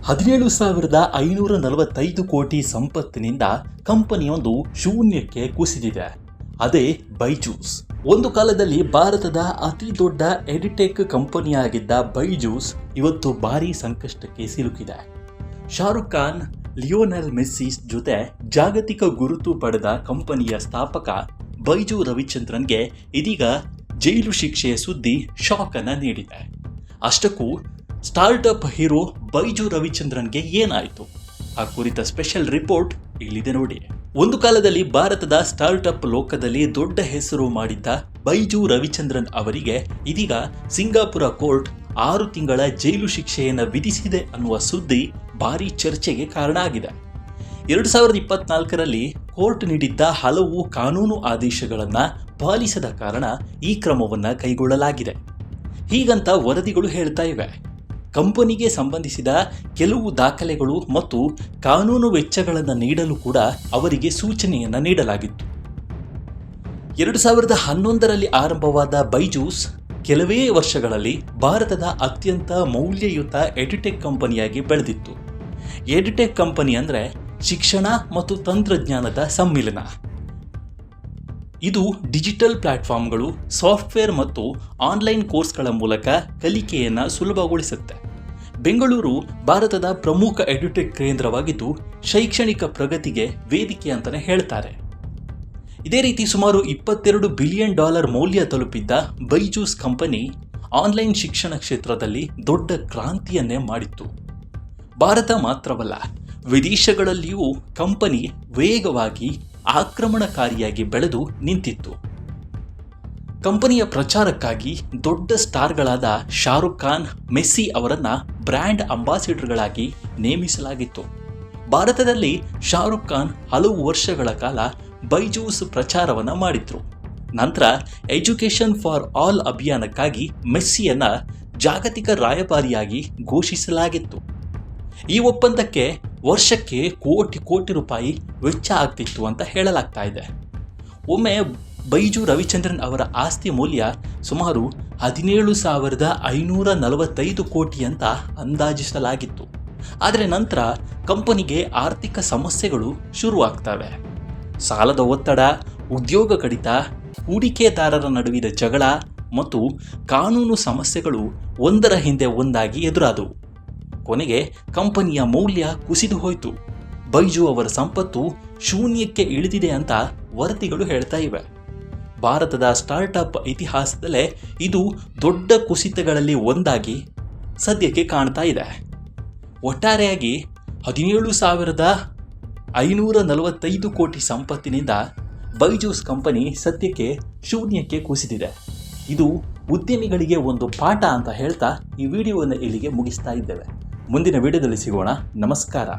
17,545 ಕೋಟಿ ಸಂಪತ್ತಿನಿಂದ ಕಂಪನಿಯೊಂದು ಶೂನ್ಯಕ್ಕೆ ಕುಸಿದಿದೆ. ಅದೇ ಬೈಜೂಸ್. ಒಂದು ಕಾಲದಲ್ಲಿ ಭಾರತದ ಅತಿ ದೊಡ್ಡ ಎಡಿಟೆಕ್ ಕಂಪನಿಯಾಗಿದ್ದ ಬೈಜೂಸ್ ಇವತ್ತು ಭಾರೀ ಸಂಕಷ್ಟಕ್ಕೆ ಸಿಲುಕಿದೆ. ಶಾರುಖ್ ಖಾನ್, ಲಿಯೋನೆಲ್ ಮೆಸ್ಸಿ ಜೊತೆ ಜಾಗತಿಕ ಗುರುತು ಪಡೆದ ಕಂಪನಿಯ ಸ್ಥಾಪಕ ಬೈಜು ರವಿಚಂದ್ರನ್ಗೆ ಇದೀಗ ಜೈಲು ಶಿಕ್ಷೆಯ ಸುದ್ದಿ ಶಾಕ್ ಅನ್ನ ನೀಡಿದೆ. ಅಷ್ಟಕ್ಕೂ ಸ್ಟಾರ್ಟ್ಅಪ್ ಹೀರೋ ಬೈಜು ರವಿಚಂದ್ರನ್ಗೆ ಏನಾಯಿತು? ಆ ಕುರಿತ ಸ್ಪೆಷಲ್ ರಿಪೋರ್ಟ್ ಇಲ್ಲಿದೆ ನೋಡಿ. ಒಂದು ಕಾಲದಲ್ಲಿ ಭಾರತದ ಸ್ಟಾರ್ಟ್ಅಪ್ ಲೋಕದಲ್ಲಿ ದೊಡ್ಡ ಹೆಸರು ಮಾಡಿದ್ದ ಬೈಜು ರವಿಚಂದ್ರನ್ ಅವರಿಗೆ ಇದೀಗ ಸಿಂಗಾಪುರ ಕೋರ್ಟ್ 6 ತಿಂಗಳ ಜೈಲು ಶಿಕ್ಷೆಯನ್ನು ವಿಧಿಸಿದೆ ಅನ್ನುವ ಸುದ್ದಿ ಭಾರೀ ಚರ್ಚೆಗೆ ಕಾರಣ ಆಗಿದೆ. 2024ರಲ್ಲಿ ಕೋರ್ಟ್ ನೀಡಿದ್ದ ಹಲವು ಕಾನೂನು ಆದೇಶಗಳನ್ನು ಪಾಲಿಸದ ಕಾರಣ ಈ ಕ್ರಮವನ್ನು ಕೈಗೊಳ್ಳಲಾಗಿದೆ. ಹೀಗಂತ ವರದಿಗಳು ಹೇಳ್ತಾ ಇವೆ. ಕಂಪನಿಗೆ ಸಂಬಂಧಿಸಿದ ಕೆಲವು ದಾಖಲೆಗಳು ಮತ್ತು ಕಾನೂನು ವೆಚ್ಚಗಳನ್ನು ನೀಡಲು ಕೂಡ ಅವರಿಗೆ ಸೂಚನೆಯನ್ನು ನೀಡಲಾಗಿತ್ತು. 2011ರಲ್ಲಿ ಆರಂಭವಾದ ಬೈಜೂಸ್ ಕೆಲವೇ ವರ್ಷಗಳಲ್ಲಿ ಭಾರತದ ಅತ್ಯಂತ ಮೌಲ್ಯಯುತ ಎಡಿಟೆಕ್ ಕಂಪನಿಯಾಗಿ ಬೆಳೆದಿತ್ತು. ಎಡಿಟೆಕ್ ಕಂಪನಿ ಅಂದರೆ ಶಿಕ್ಷಣ ಮತ್ತು ತಂತ್ರಜ್ಞಾನದ ಸಮ್ಮಿಲನ. ಇದು ಡಿಜಿಟಲ್ ಪ್ಲಾಟ್ಫಾರ್ಮ್ಗಳು, ಸಾಫ್ಟ್ವೇರ್ ಮತ್ತು ಆನ್ಲೈನ್ ಕೋರ್ಸ್ಗಳ ಮೂಲಕ ಕಲಿಕೆಯನ್ನು ಸುಲಭಗೊಳಿಸುತ್ತೆ. ಬೆಂಗಳೂರು ಭಾರತದ ಪ್ರಮುಖ ಎಡ್ಯುಟೆಕ್ ಕೇಂದ್ರವಾಗಿದ್ದು ಶೈಕ್ಷಣಿಕ ಪ್ರಗತಿಗೆ ವೇದಿಕೆ ಅಂತಲೇ ಹೇಳ್ತಾರೆ. ಇದೇ ರೀತಿ ಸುಮಾರು $22 ಬಿಲಿಯನ್ ಮೌಲ್ಯ ತಲುಪಿದ್ದ ಬೈಜೂಸ್ ಕಂಪನಿ ಆನ್ಲೈನ್ ಶಿಕ್ಷಣ ಕ್ಷೇತ್ರದಲ್ಲಿ ದೊಡ್ಡ ಕ್ರಾಂತಿಯನ್ನೇ ಮಾಡಿತ್ತು. ಭಾರತ ಮಾತ್ರವಲ್ಲ, ವಿದೇಶಗಳಲ್ಲಿಯೂ ಕಂಪನಿ ವೇಗವಾಗಿ ಆಕ್ರಮಣಕಾರಿಯಾಗಿ ಬೆಳೆದು ನಿಂತಿತ್ತು. ಕಂಪನಿಯ ಪ್ರಚಾರಕ್ಕಾಗಿ ದೊಡ್ಡ ಸ್ಟಾರ್ಗಳಾದ ಶಾರುಖ್ ಖಾನ್, ಮೆಸ್ಸಿ ಅವರನ್ನು ಬ್ರ್ಯಾಂಡ್ ಅಂಬಾಸಿಡರ್ಗಳಾಗಿ ನೇಮಿಸಲಾಗಿತ್ತು. ಭಾರತದಲ್ಲಿ ಶಾರುಖ್ ಖಾನ್ ಹಲವು ವರ್ಷಗಳ ಕಾಲ ಬೈಜೂಸ್ ಪ್ರಚಾರವನ್ನು ಮಾಡಿದ್ರು. ನಂತರ ಎಜುಕೇಷನ್ ಫಾರ್ ಆಲ್ ಅಭಿಯಾನಕ್ಕಾಗಿ ಮೆಸ್ಸಿಯನ್ನು ಜಾಗತಿಕ ರಾಯಭಾರಿಯಾಗಿ ಘೋಷಿಸಲಾಗಿತ್ತು. ಈ ಒಪ್ಪಂದಕ್ಕೆ ವರ್ಷಕ್ಕೆ ಕೋಟಿ ರೂಪಾಯಿ ವೆಚ್ಚ ಆಗ್ತಿತ್ತು ಅಂತ ಹೇಳಲಾಗ್ತಾ ಇದೆ. ಒಮ್ಮೆ ಬೈಜು ರವಿಚಂದ್ರನ್ ಅವರ ಆಸ್ತಿ ಮೌಲ್ಯ ಸುಮಾರು 17,545 ಕೋಟಿ ಅಂತ ಅಂದಾಜಿಸಲಾಗಿತ್ತು. ಆದರೆ ನಂತರ ಕಂಪನಿಗೆ ಆರ್ಥಿಕ ಸಮಸ್ಯೆಗಳು ಶುರುವಾಗ್ತವೆ. ಸಾಲದ ಒತ್ತಡ, ಉದ್ಯೋಗ ಕಡಿತ, ಹೂಡಿಕೆದಾರರ ನಡುವಿನ ಜಗಳ ಮತ್ತು ಕಾನೂನು ಸಮಸ್ಯೆಗಳು ಒಂದರ ಹಿಂದೆ ಒಂದಾಗಿ ಎದುರಾದವು. ಕೊನೆಗೆ ಕಂಪನಿಯ ಮೌಲ್ಯ ಕುಸಿದು ಹೋಯಿತು. ಬೈಜು ಅವರ ಸಂಪತ್ತು ಶೂನ್ಯಕ್ಕೆ ಇಳಿದಿದೆ ಅಂತ ವರದಿಗಳು ಹೇಳ್ತಾ ಇವೆ. ಭಾರತದ ಸ್ಟಾರ್ಟ್ಅಪ್ ಇತಿಹಾಸದಲ್ಲೇ ಇದು ದೊಡ್ಡ ಕುಸಿತಗಳಲ್ಲಿ ಒಂದಾಗಿ ಸದ್ಯಕ್ಕೆ ಕಾಣ್ತಾ ಇದೆ. ಒಟ್ಟಾರೆಯಾಗಿ 17,545 ಕೋಟಿ ಸಂಪತ್ತಿನಿಂದ ಬೈಜೂಸ್ ಕಂಪನಿ ಸದ್ಯಕ್ಕೆ ಶೂನ್ಯಕ್ಕೆ ಕುಸಿದಿದೆ. ಇದು ಉದ್ಯಮಿಗಳಿಗೆ ಒಂದು ಪಾಠ ಅಂತ ಹೇಳ್ತಾ ಈ ವಿಡಿಯೋವನ್ನು ಇಲ್ಲಿಗೆ ಮುಗಿಸ್ತಾ ಇದ್ದೇವೆ. ಮುಂದಿನ ವಿಡಿಯೋದಲ್ಲಿ ಸಿಗೋಣ. ನಮಸ್ಕಾರ.